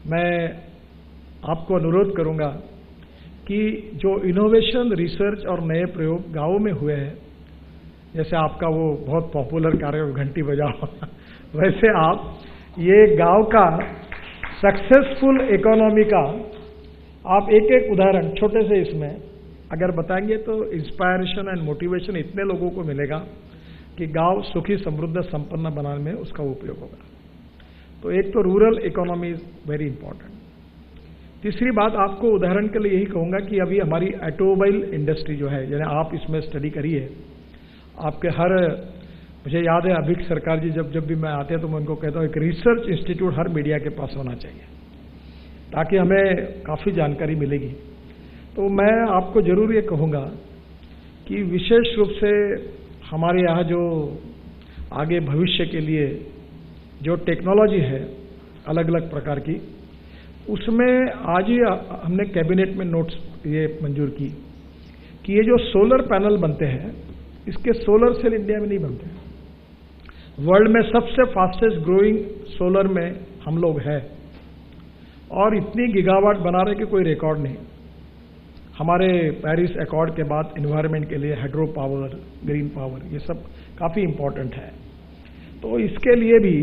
मैं आपको अनुरोध करूंगा कि जो इनोवेशन, रिसर्च और नए प्रयोग गांवों में हुए हैं, जैसे आपका वो बहुत पॉपुलर कार्यक्रम घंटी बजाओ वैसे आप ये गांव का सक्सेसफुल इकोनॉमी का आप एक एक उदाहरण छोटे से इसमें अगर बताएंगे तो इंस्पायरेशन एंड मोटिवेशन इतने लोगों को मिलेगा कि गांव सुखी, समृद्ध, संपन्न बनाने में उसका उपयोग होगा। तो एक तो rural economy is very important. तीसरी बात आपको उदाहरण के लिए यही कहूंगा कि अभी हमारी ऑटोमोबाइल इंडस्ट्री जो है, यानी आप इसमें स्टडी करिए, आपके मुझे याद है अभिक सरकार जी जब भी मैं आते हैं तो मैं उनको कहता हूं एक रिसर्च इंस्टीट्यूट हर मीडिया के पास होना चाहिए ताकि हमें काफ़ी जानकारी मिलेगी। तो मैं आपको जरूर ये कहूँगा कि विशेष रूप से हमारे यहाँ जो आगे भविष्य के लिए जो टेक्नोलॉजी है अलग अलग प्रकार की, उसमें आज ही हमने कैबिनेट में नोट्स ये मंजूर की कि ये जो सोलर पैनल बनते हैं, इसके सोलर सेल इंडिया में नहीं बनते। वर्ल्ड में सबसे फास्टेस्ट ग्रोइंग सोलर में हम लोग हैं और इतनी गीगावाट बना रहे कि कोई रिकॉर्ड नहीं। हमारे पेरिस अकॉर्ड के बाद एनवायरनमेंट के लिए हाइड्रो पावर, ग्रीन पावर, ये सब काफ़ी इंपॉर्टेंट है। तो इसके लिए भी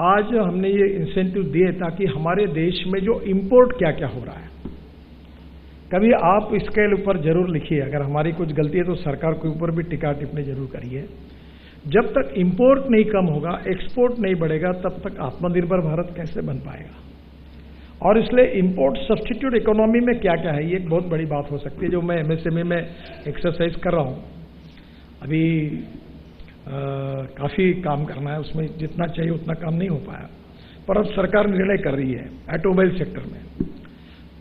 आज हमने ये इंसेंटिव दिए ताकि हमारे देश में जो इंपोर्ट क्या क्या हो रहा है, कभी आप इसके ऊपर जरूर लिखिए। अगर हमारी कुछ गलती है तो सरकार के ऊपर भी टिक्का टिप्पणी जरूर करिए। जब तक इंपोर्ट नहीं कम होगा, एक्सपोर्ट नहीं बढ़ेगा, तब तक आत्मनिर्भर भारत कैसे बन पाएगा। और इसलिए इंपोर्ट सब्स्टिट्यूट इकोनॉमी में क्या क्या है, ये एक बहुत बड़ी बात हो सकती है, जो मैं एमएसएमई में एक्सरसाइज कर रहा हूँ। अभी काफ़ी काम करना है, उसमें जितना चाहिए उतना काम नहीं हो पाया, पर अब सरकार निर्णय कर रही है ऑटोमोबाइल सेक्टर में।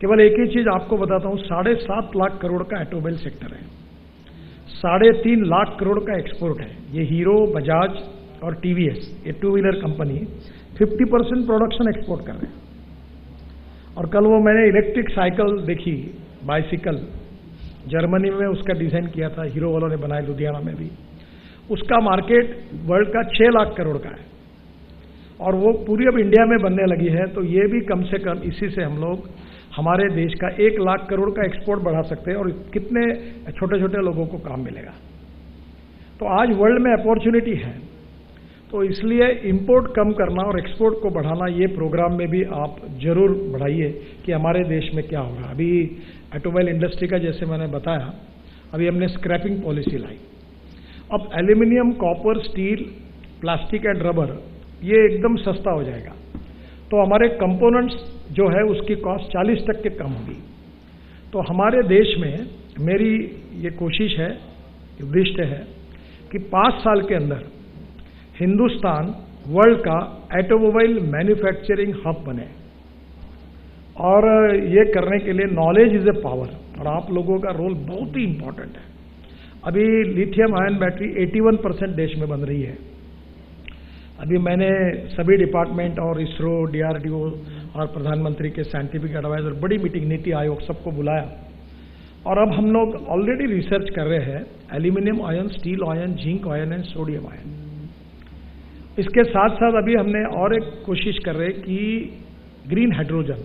केवल एक ही चीज आपको बताता हूँ, 7.5 लाख करोड़ का ऑटोमोबाइल सेक्टर है, 3.5 लाख करोड़ का एक्सपोर्ट है। ये हीरो, बजाज और टीवीएस, ये two wheeler company 50% production export कर रहे हैं। और कल वो मैंने इलेक्ट्रिक साइकिल देखी, बाइसिकल, जर्मनी में उसका डिजाइन किया था, हीरो वालों ने बनाया, लुधियाना में भी। उसका मार्केट वर्ल्ड का 6 लाख करोड़ का है और वो पूरी अब इंडिया में बनने लगी है। तो ये भी कम से कम इसी से हम लोग हमारे देश का 1 लाख करोड़ का एक्सपोर्ट बढ़ा सकते हैं और कितने छोटे छोटे लोगों को काम मिलेगा। तो आज वर्ल्ड में अपॉर्चुनिटी है, तो इसलिए इंपोर्ट कम करना और एक्सपोर्ट को बढ़ाना, ये प्रोग्राम में भी आप जरूर बढ़ाइए कि हमारे देश में क्या हो रहा है। अभी ऑटोमोबाइल इंडस्ट्री का जैसे मैंने बताया, अभी हमने स्क्रैपिंग पॉलिसी लाई। अब aluminium, copper, steel, plastic and rubber ये एकदम सस्ता हो जाएगा, तो हमारे कंपोनेंट्स जो है उसकी कॉस्ट 40% कम होगी। तो हमारे देश में मेरी ये कोशिश है, उद्दिष्ट है कि 5 साल के अंदर हिंदुस्तान वर्ल्ड का ऑटोमोबाइल मैन्युफैक्चरिंग हब बने। और ये करने के लिए नॉलेज इज ए पावर और आप लोगों का रोल बहुत ही इंपॉर्टेंट है। अभी लिथियम आयन बैटरी 81% देश में बन रही है। अभी मैंने सभी डिपार्टमेंट और इसरो, डीआरडीओ और प्रधानमंत्री के साइंटिफिक एडवाइजर, बड़ी मीटिंग, नीति आयोग, सबको बुलाया और अब हम लोग ऑलरेडी रिसर्च कर रहे हैं aluminium ion, steel ion, zinc ion and sodium ion. इसके साथ साथ अभी हमने और एक कोशिश कर रहे हैं कि ग्रीन हाइड्रोजन,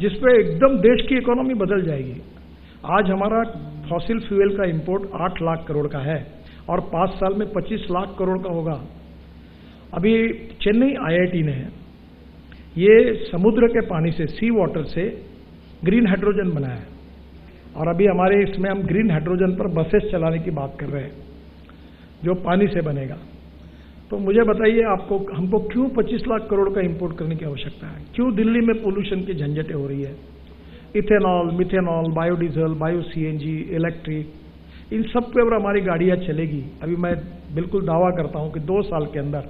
जिसपे एकदम देश की इकोनॉमी बदल जाएगी। आज हमारा फॉसिल फ्यूल का इंपोर्ट 8 लाख करोड़ का है और 5 साल में 25 लाख करोड़ का होगा। अभी चेन्नई आईआईटी ने ये समुद्र के पानी से, सी वाटर से ग्रीन हाइड्रोजन बनाया है और अभी हमारे इसमें हम ग्रीन हाइड्रोजन पर बसेस चलाने की बात कर रहे हैं जो पानी से बनेगा। तो मुझे बताइए, आपको हमको क्यों 25 लाख करोड़ का इंपोर्ट करने की आवश्यकता है? क्यों दिल्ली में पोल्यूशन की झंझटें हो रही है? Ethanol, methanol, biodiesel, bio CNG, electric, इन सब पे अगर हमारी गाड़ियां चलेगी, अभी मैं बिल्कुल दावा करता हूं कि 2 साल के अंदर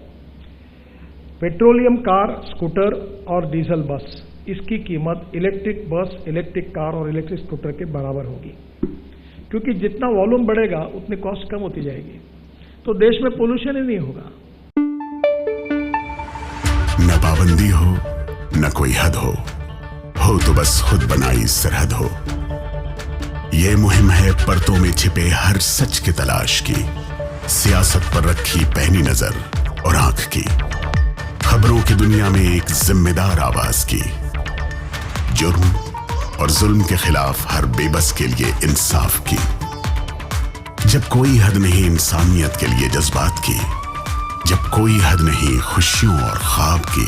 पेट्रोलियम कार, स्कूटर और डीजल बस, इसकी कीमत इलेक्ट्रिक बस, इलेक्ट्रिक कार और इलेक्ट्रिक स्कूटर के बराबर होगी। क्योंकि जितना वॉल्यूम बढ़ेगा उतनी कॉस्ट कम होती जाएगी, तो देश में पोल्यूशन ही नहीं होगा। न पाबंदी हो न कोई हद हो तो बस खुद बनाई सरहद हो। ये मुहिम है परतों में छिपे हर सच की तलाश की, सियासत पर रखी पैनी नजर और आंख की। खबरों की दुनिया में एक जिम्मेदार आवाज की, जुर्म और जुल्म के खिलाफ हर बेबस के लिए इंसाफ की। जब कोई हद नहीं इंसानियत के लिए जज्बात की, जब कोई हद नहीं खुशियों और ख्वाब की,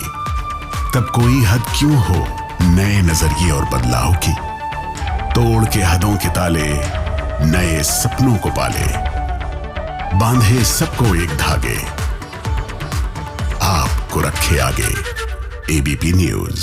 तब कोई हद क्यों हो नए नजरिए और बदलाव की। तोड़ के हदों के ताले नए सपनों को पाले, बांधे सबको एक धागे, आपको रखे आगे एबीपी न्यूज।